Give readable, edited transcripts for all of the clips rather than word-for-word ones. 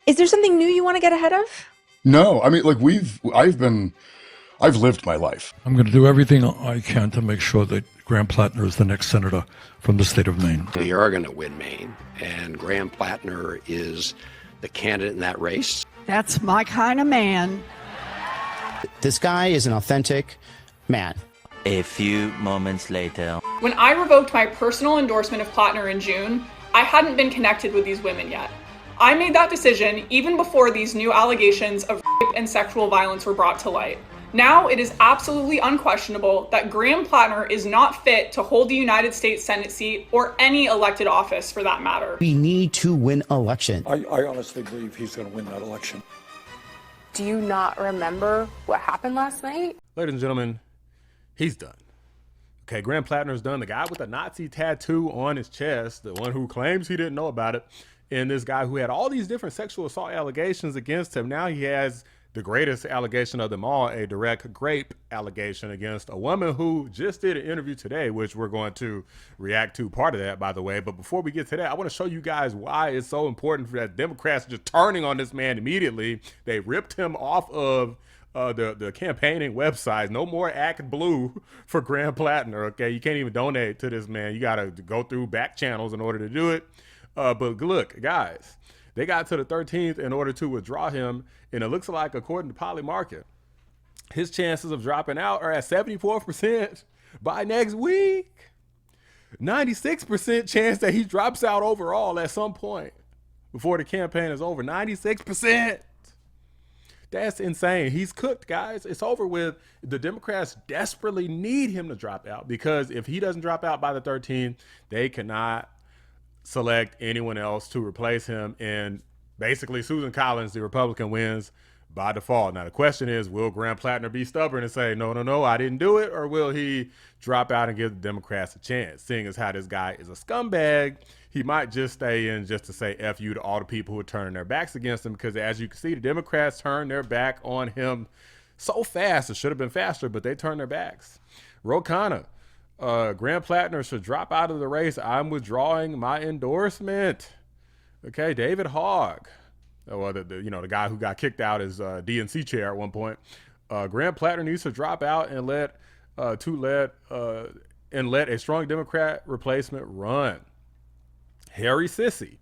Is there something new you want to get ahead of? No, I mean, like I've lived my life. I'm going to do everything I can to make sure that Graham Platner is the next senator from the state of Maine. You are going to win Maine, and Graham Platner is the candidate in that race. That's my kind of man. This guy is an authentic man. A few moments later. When I revoked my personal endorsement of Platner in June, I hadn't been connected with these women yet. I made that decision even before these new allegations of rape and sexual violence were brought to light. Now it is absolutely unquestionable that Graham Platner is not fit to hold the United States Senate seat or any elected office for that matter. We need to win election. I honestly believe he's going to win that election. Do you not remember what happened last night? Ladies and gentlemen, he's done. Okay, Graham Platner's done. The guy with the Nazi tattoo on his chest, the one who claims he didn't know about it, and this guy who had all these different sexual assault allegations against him. Now he has the greatest allegation of them all, a direct GRAPE allegation against a woman who just did an interview today, which we're going to react to part of that, by the way. But before we get to that, I want to show you guys why it's so important for that Democrats just turning on this man immediately. They ripped him off of the campaigning websites. No more Act Blue for Graham Platner, okay? You can't even donate to this man. You got to go through back channels in order to do it. But look, guys, they got to the 13th in order to withdraw him, and it looks like, according to Polymarket, his chances of dropping out are at 74% by next week. 96% chance that he drops out overall at some point before the campaign is over. 96%. That's insane. He's cooked, guys. It's over with. The Democrats desperately need him to drop out, because if he doesn't drop out by the 13th, they cannot select anyone else to replace him. And basically, Susan Collins, the Republican, wins by default. Now, the question is, will Graham Platner be stubborn and say, no, I didn't do it? Or will he drop out and give the Democrats a chance? Seeing as how this guy is a scumbag, he might just stay in just to say F you to all the people who are turning their backs against him, because as you can see, the Democrats turned their back on him so fast. It should have been faster, but they turned their backs. Rokana, Graham Platner should drop out of the race. I'm withdrawing my endorsement. Okay, David Hogg, well, the guy who got kicked out as DNC chair at one point. Graham Platner needs to drop out and let a strong Democrat replacement run. Harry Sissy,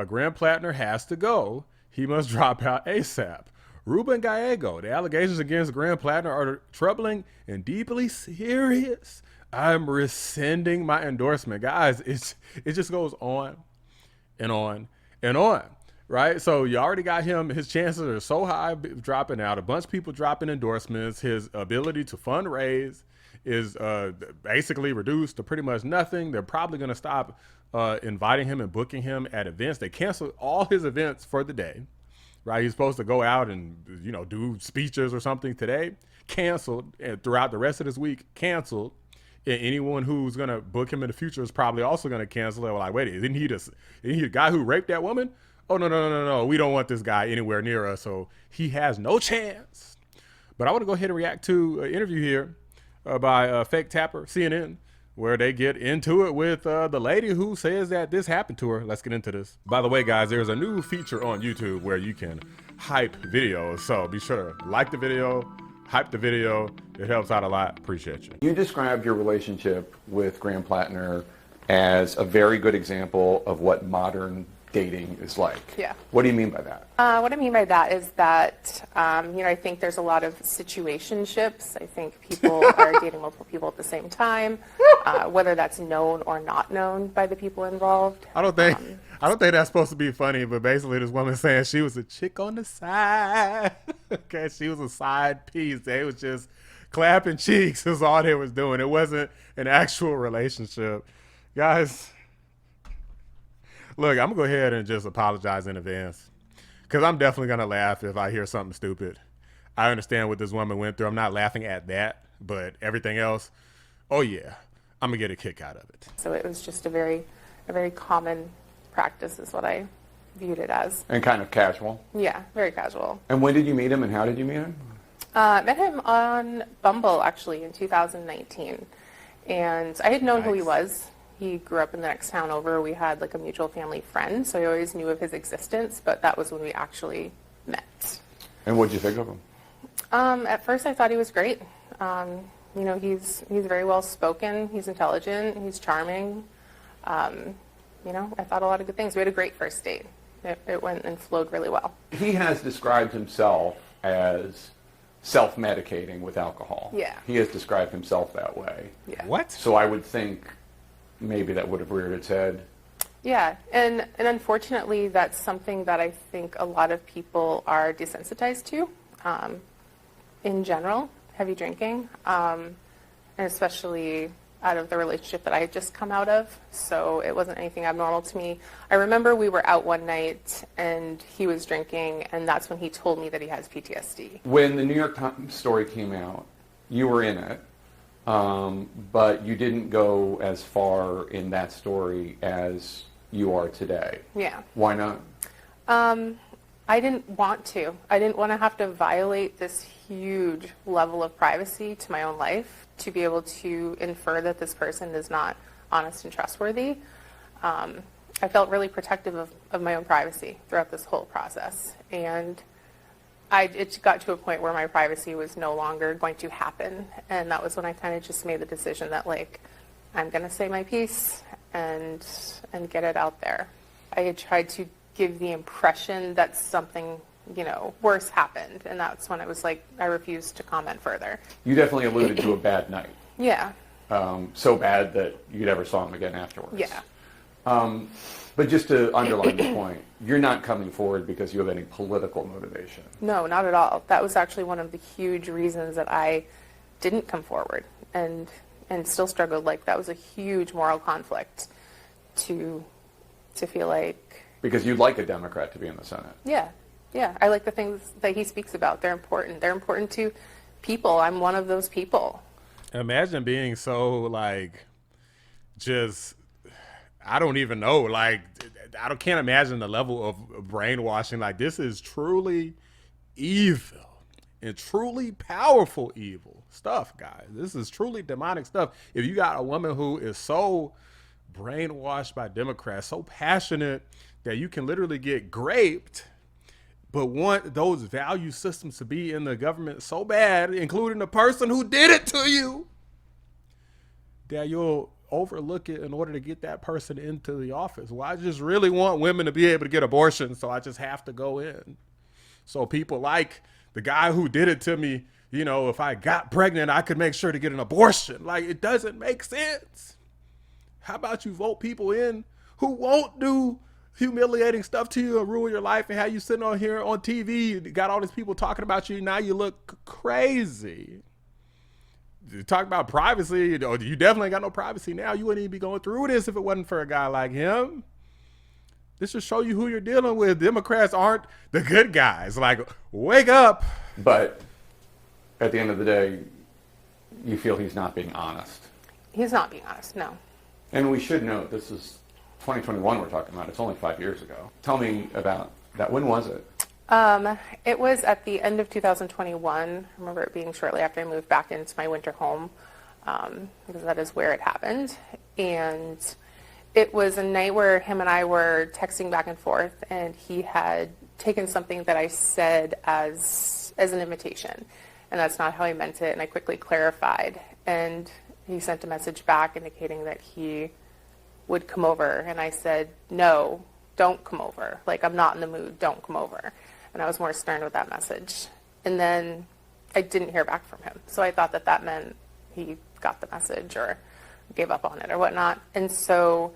Graham Platner has to go. He must drop out ASAP. Ruben Gallego, the allegations against Graham Platner are troubling and deeply serious. I'm rescinding my endorsement. Guys, it just goes on and on and on, right? So you already got him. His chances are so high of dropping out. A bunch of people dropping endorsements. His ability to fundraise is basically reduced to pretty much nothing. They're probably going to stop inviting him and booking him at events. They canceled all his events for the day, right? He's supposed to go out and, do speeches or something today. Canceled. And throughout the rest of this week, canceled. And anyone who's going to book him in the future is probably also going to cancel. They were like, wait, isn't he the guy who raped that woman? Oh, no. We don't want this guy anywhere near us. So he has no chance. But I want to go ahead and react to an interview here by Fake Tapper, CNN, where they get into it with the lady who says that this happened to her. Let's get into this. By the way, guys, there's a new feature on YouTube where you can hype videos. So be sure to like the video, hype the video. It helps out a lot. Appreciate you. You described your relationship with Graham Platner as a very good example of what modern dating is like. Yeah. What do you mean by that? What I mean by that is that, I think there's a lot of situationships. I think people are dating multiple people at the same time, whether that's known or not known by the people involved. I don't think that's supposed to be funny, but basically this woman saying she was a chick on the side. Okay, she was a side piece. They was just clapping cheeks is all they was doing. It wasn't an actual relationship. Guys, look, I'm gonna go ahead and just apologize in advance, because I'm definitely gonna laugh if I hear something stupid. I understand what this woman went through. I'm not laughing at that, but everything else, oh yeah, I'm gonna get a kick out of it. So it was just a very common practice is what I viewed it as. And kind of casual? Yeah, very casual. And when did you meet him and how did you meet him? Met him on Bumble, actually, in 2019. And I had known who he was He grew up in the next town over. We had like a mutual family friend, so I always knew of his existence, but that was when we actually met. And what'd you think of him? At first I thought he was great. You know, he's very well spoken, he's intelligent, he's charming. You know, I thought a lot of good things. We had a great first date. It went and flowed really well. He has described himself as self-medicating with alcohol. Yeah. He has described himself that way. Yeah. What? So I would think maybe that would have reared its head. Yeah, and unfortunately that's something that I think a lot of people are desensitized to in general, heavy drinking, and especially out of the relationship that I had just come out of, so it wasn't anything abnormal to me. I remember we were out one night and he was drinking, and that's when he told me that he has PTSD. When the New York Times story came out, you were in it, but you didn't go as far in that story as you are today. Yeah. Why not? I didn't want to. I didn't want to have to violate this huge level of privacy to my own life to be able to infer that this person is not honest and trustworthy. I felt really protective of my own privacy throughout this whole process. And it got to a point where my privacy was no longer going to happen. And that was when I kind of just made the decision that, like, I'm going to say my piece and get it out there. I had tried to give the impression that something, you know, worse happened. And that's when I was like, I refused to comment further. You definitely alluded to a bad night. Yeah. So bad that you never saw him again afterwards. Yeah. But just to underline the point, you're not coming forward because you have any political motivation. No, not at all. That was actually one of the huge reasons that I didn't come forward and still struggled. Like, that was a huge moral conflict to feel like... Because you'd like a Democrat to be in the Senate. Yeah. Yeah. I like the things that he speaks about. They're important. They're important to people. I'm one of those people. Imagine being so, like, just, I don't even know, like, can't imagine the level of brainwashing. Like, this is truly evil and truly powerful evil stuff, guys. This is truly demonic stuff. If you got a woman who is so brainwashed by Democrats, so passionate that you can literally get graped, but want those value systems to be in the government so bad, including the person who did it to you, that you'll overlook it in order to get that person into the office. Well, I just really want women to be able to get abortions, so I just have to go in. So people like the guy who did it to me, you know, if I got pregnant, I could make sure to get an abortion. Like, it doesn't make sense. How about you vote people in who won't do humiliating stuff to you and ruin your life and have you sitting on here on TV, got all these people talking about you, now you look crazy. You talk about privacy, you definitely got no privacy now. You wouldn't even be going through this if it wasn't for a guy like him. This should show you who you're dealing with. Democrats aren't the good guys. Like, wake up. But at the end of the day, you feel he's not being honest. He's not being honest, no. And we should note, this is 2021 we're talking about. It's only 5 years ago. Tell me about that. When was it? It was at the end of 2021. I remember it being shortly after I moved back into my winter home, because that is where it happened. And it was a night where him and I were texting back and forth, and he had taken something that I said as an invitation. And that's not how I meant it, and I quickly clarified. And he sent a message back indicating that he would come over, and I said, no, don't come over. Like, I'm not in the mood, don't come over. And I was more stern with that message. And then I didn't hear back from him. So I thought that that meant he got the message or gave up on it or whatnot. And so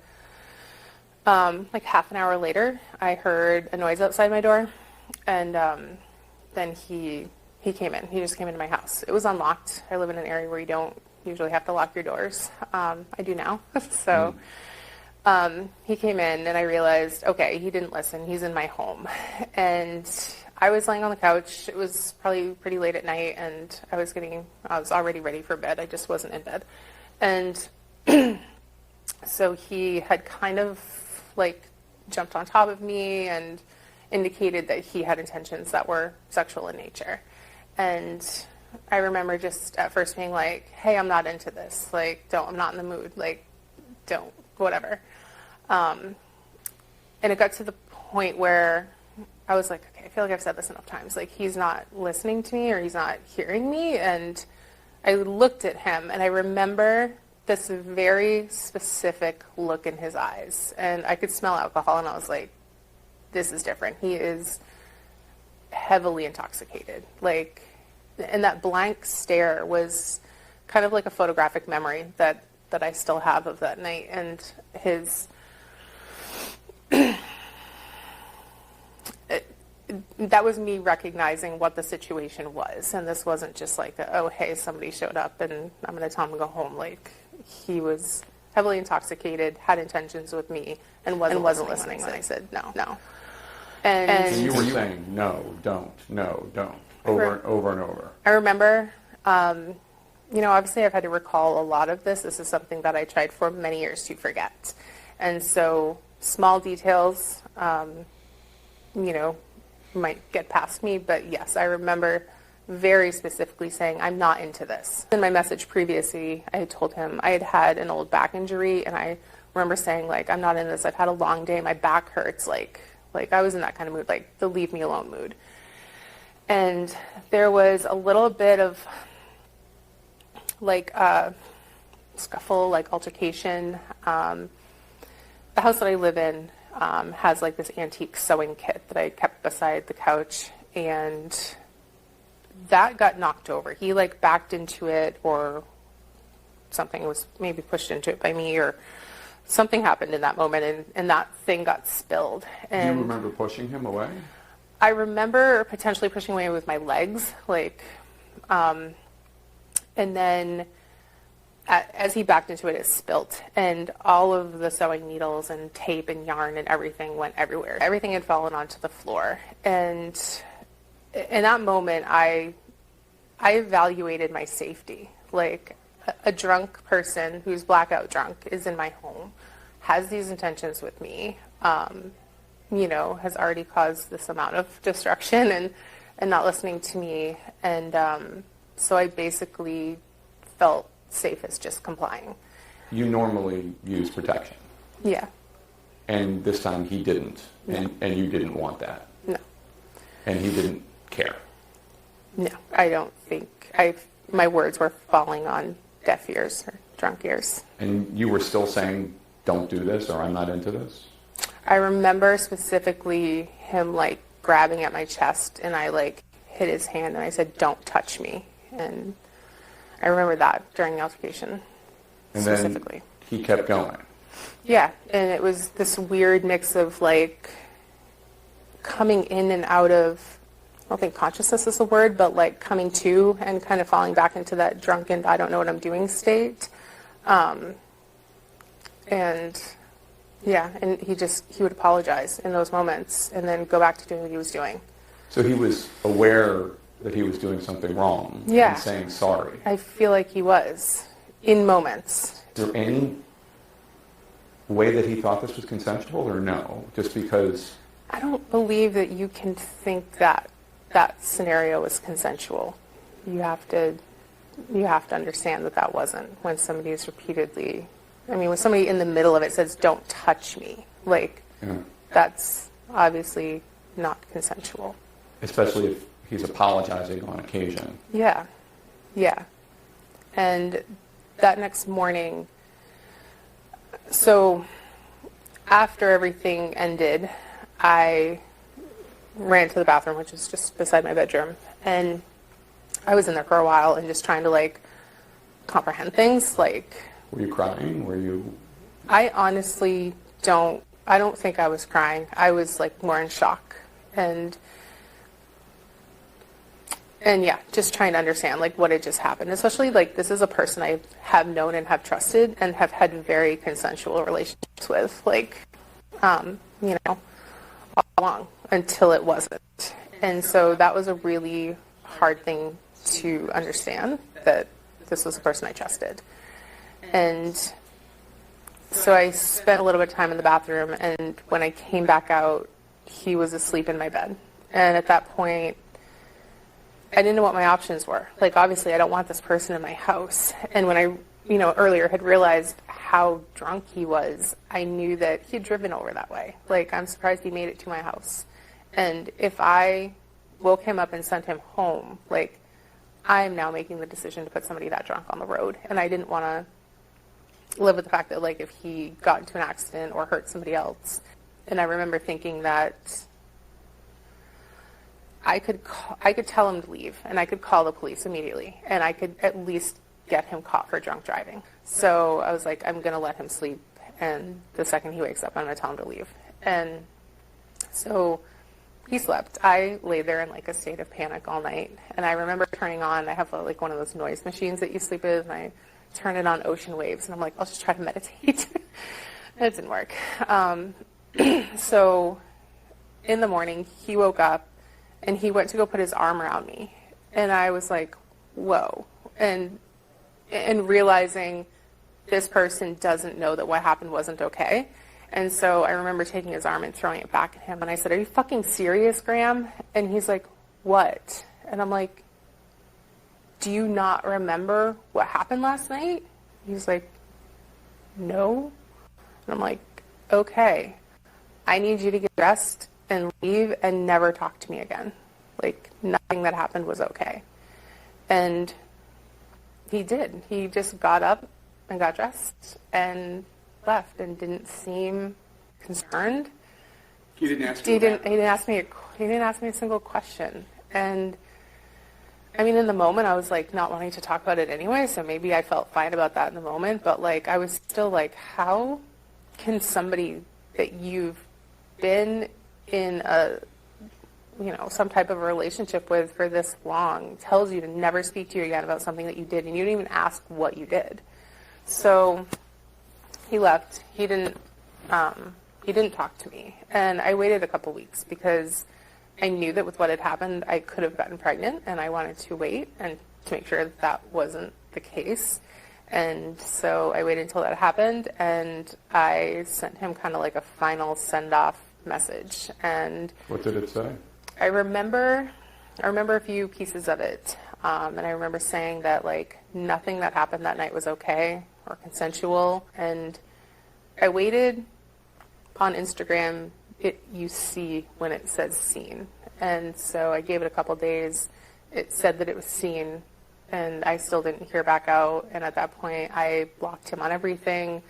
like half an hour later, I heard a noise outside my door. And then he came in. He just came into my house. It was unlocked. I live in an area where you don't usually have to lock your doors. I do now. So he came in, and I realized, okay, he didn't listen. He's in my home. And I was laying on the couch. It was probably pretty late at night, and I was already ready for bed. I just wasn't in bed. And so he had kind of like jumped on top of me and indicated that he had intentions that were sexual in nature. And I remember just at first being like, hey, I'm not into this. Like, I'm not in the mood. Like, don't whatever. And it got to the point where I was like, okay, I feel like I've said this enough times. Like, he's not listening to me or he's not hearing me. And I looked at him and I remember this very specific look in his eyes. And I could smell alcohol and I was like, this is different. He is heavily intoxicated. Like, and that blank stare was kind of like a photographic memory that I still have of that night. And his... that was me recognizing what the situation was. And this wasn't just like, oh, hey, somebody showed up and I'm going to tell him to go home. Like, he was heavily intoxicated, had intentions with me, and wasn't listening when I said no. And you were saying no, don't, over and over and over. I remember, obviously I've had to recall a lot of this. This is something that I tried for many years to forget. And so small details, might get past me, but yes, I remember very specifically saying, I'm not into this. In my message previously, I had told him I had had an old back injury, and I remember saying, like, I'm not into this. I've had a long day. My back hurts. Like I was in that kind of mood, like the leave me alone mood. And there was a little bit of, like, scuffle, like altercation. The house that I live in has like this antique sewing kit that I kept beside the couch, and that got knocked over. He like backed into it, or something was maybe pushed into it by me, or something happened in that moment, and that thing got spilled. And do you remember pushing him away? I remember potentially pushing away with my legs, like, and then as he backed into it, it spilt, and all of the sewing needles and tape and yarn and everything went everywhere. Everything had fallen onto the floor, and in that moment, I evaluated my safety. Like, a drunk person who's blackout drunk is in my home, has these intentions with me, has already caused this amount of destruction and not listening to me, and so I basically felt safe as just complying. You normally use protection. Yeah. And this time he didn't, and you didn't want that. No. And he didn't care. No, I don't think my words were falling on deaf ears or drunk ears. And you were still saying, don't do this, or I'm not into this? I remember specifically him like grabbing at my chest, and I like hit his hand and I said, don't touch me. And I remember that during the altercation, and specifically. Then he kept going. Yeah, and it was this weird mix of like coming in and out of, I don't think consciousness is the word, but like coming to and kind of falling back into that drunken, I don't know what I'm doing state. And yeah, and he would apologize in those moments and then go back to doing what he was doing. So he was aware that he was doing something wrong, yeah, and saying sorry. I feel like he was, in moments. Is there any way that he thought this was consensual, or no? Just because... I don't believe that you can think that that scenario was consensual. You have to understand that wasn't, when somebody is repeatedly, when somebody in the middle of it says, don't touch me, like, that's obviously not consensual. Especially if he's apologizing on occasion. Yeah. And that next morning, so after everything ended, I ran to the bathroom, which is just beside my bedroom, and I was in there for a while and just trying to like comprehend things. Like, were you crying? Were you? I honestly don't. I don't think I was crying. I was like more in shock, and yeah, just trying to understand like what had just happened. Especially like this is a person I have known and have trusted and have had very consensual relationships with, like, all along until it wasn't. And so that was a really hard thing to understand, that this was a person I trusted. And so I spent a little bit of time in the bathroom, and when I came back out, he was asleep in my bed. And at that point, I didn't know what my options were. Like, obviously, I don't want this person in my house. And when I, earlier had realized how drunk he was, I knew that he had driven over that way. Like, I'm surprised he made it to my house. And if I woke him up and sent him home, like, I'm now making the decision to put somebody that drunk on the road. And I didn't want to live with the fact that, like, if he got into an accident or hurt somebody else. And I remember thinking that I could tell him to leave, and I could call the police immediately, and I could at least get him caught for drunk driving. So I was like, I'm going to let him sleep, and the second he wakes up, I'm going to tell him to leave. And so he slept. I lay there in like a state of panic all night, and I remember turning on, I have like one of those noise machines that you sleep with, and I turned it on Ocean Waves, and I'm like, I'll just try to meditate. It didn't work. So in the morning, he woke up, and he went to go put his arm around me, and I was like, whoa. And realizing this person doesn't know that what happened wasn't okay. And so I remember taking his arm and throwing it back at him, and I said, are you fucking serious, Graham? And he's like, what? And I'm like, do you not remember what happened last night? He's like, no. And I'm like, okay, I need you to get dressed and leave and never talk to me again. Like, nothing that happened was okay. And he did. He just got up and got dressed and left and didn't seem concerned. He didn't ask you. He didn't ask me a single question. And I mean, in the moment, I was like not wanting to talk about it anyway, so maybe I felt fine about that in the moment. But like, I was still like, how can somebody that you've been in a, you know, some type of a relationship with for this long tells you to never speak to you again about something that you did, and you didn't even ask what you did. So he left. He didn't talk to me, and I waited a couple weeks because I knew that with what had happened, I could have gotten pregnant, and I wanted to wait and to make sure that that wasn't the case. And so I waited until that happened, and I sent him kind of like a final send-off message. And What did it say? I remember a few pieces of it, and I remember saying that like nothing that happened that night was okay or consensual. And I waited on Instagram. You see when it says seen, and so I gave it a couple days. It said that it was seen, and I still didn't hear back out. And at that point, I blocked him on everything.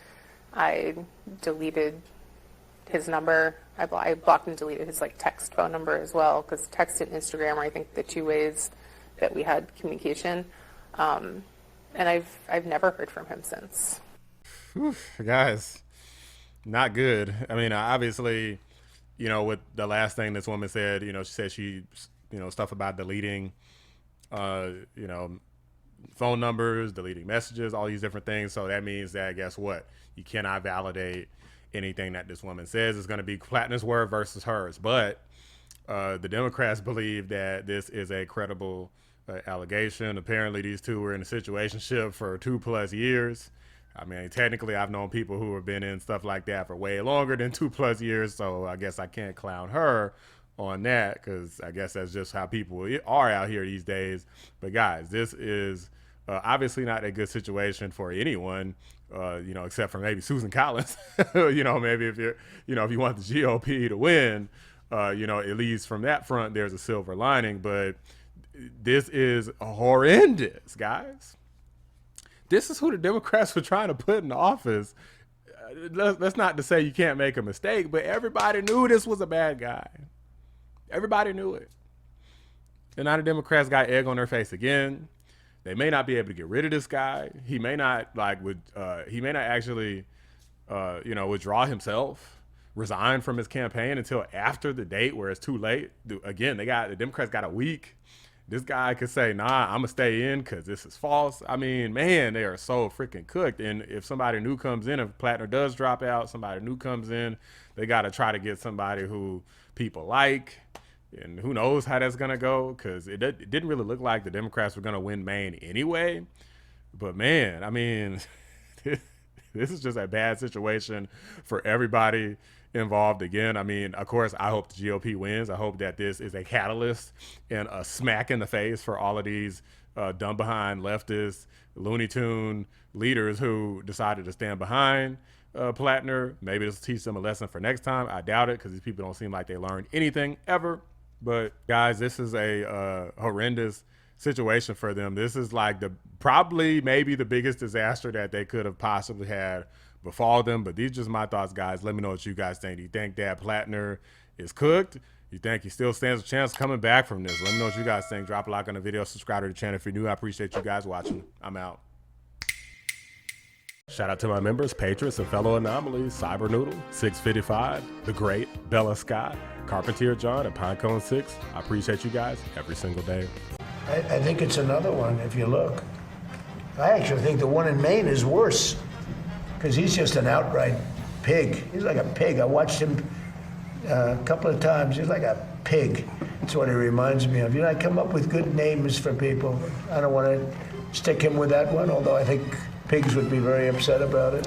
I deleted his number. I blocked and deleted his like text phone number as well, because text and Instagram are, I think, the two ways that we had communication. And I've never heard from him since. Whew, guys, not good. I mean, obviously, you know, with the last thing this woman said, you know, she said she, you know, stuff about deleting, you know, phone numbers, deleting messages, all these different things. So that means that, guess what? You cannot validate anything that this woman says. Is going to be Platner's word versus hers. But the Democrats believe that this is a credible allegation. Apparently, these two were in a situationship for 2+ years. I mean, technically, I've known people who have been in stuff like that for way longer than 2+ years. So I guess I can't clown her on that, because I guess that's just how people are out here these days. But guys, this is obviously not a good situation for anyone, you know, except for maybe Susan Collins. You know, maybe if you're, you know, if you want the GOP to win, you know, at least from that front, there's a silver lining. But this is horrendous, guys. This is who the Democrats were trying to put in office. That's not to say you can't make a mistake, but everybody knew this was a bad guy. Everybody knew it. And now the Democrats got egg on their face again. They may not be able to get rid of this guy. He may not he may not actually, you know, withdraw himself, resign from his campaign until after the date where it's too late. Again, the Democrats got a week. This guy could say, nah, I'm gonna stay in because this is false. I mean, man, they are so freaking cooked. And if somebody new comes in, if Platner does drop out, somebody new comes in, they got to try to get somebody who people like. And who knows how that's going to go, because it didn't really look like the Democrats were going to win Maine anyway. But, man, I mean, this is just a bad situation for everybody involved again. I mean, of course, I hope the GOP wins. I hope that this is a catalyst and a smack in the face for all of these dumb behind leftist Looney Tune leaders who decided to stand behind Platner. Maybe this will teach them a lesson for next time. I doubt it, because these people don't seem like they learned anything ever. But guys, this is a horrendous situation for them. This is like probably maybe the biggest disaster that they could have possibly had befall them. But these are just my thoughts, guys. Let me know what you guys think. Do you think that Platner is cooked? You think he still stands a chance coming back from this? Let me know what you guys think. Drop a like on the video, subscribe to the channel if you're new. I appreciate you guys watching. I'm out. Shout out to my members, patrons, and fellow anomalies: Cyber Noodle, 655, The Great, Bella Scott, Carpentier John, and Pinecone 6. I appreciate you guys every single day. I think it's another one, if you look. I actually think the one in Maine is worse, because he's just an outright pig. He's like a pig. I watched him a couple of times. He's like a pig. That's what he reminds me of. You know, I come up with good names for people. I don't want to stick him with that one, although I think pigs would be very upset about it.